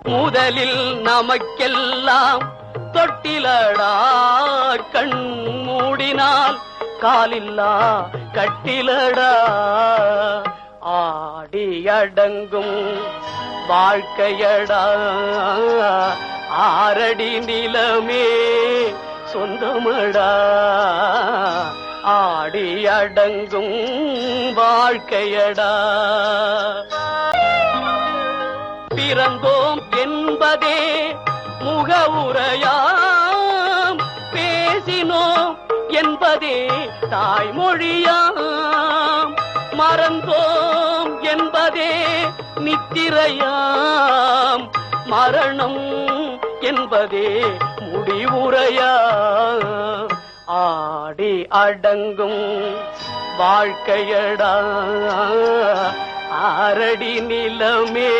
முதலில் நமக்கெல்லாம் தொட்டிலடா கண் மூடினால் காலில்லா கட்டிலடா ஆடி அடங்கும் வாழ்க்கையடா ஆரடி நிலமே சொந்தமடா ஆடி அடங்கும் வாழ்க்கையடா பிறந்தோம் என்பதே முகவுரையாம் பேசினோம் என்பதே தாய்மொழியாம் மறந்தோம் என்பதே நித்திரையாம் மரணம் என்பதே முடிவுரையாம் ஆடி அடங்கும் வாழ்க்கையடா ஆரடி நிலமே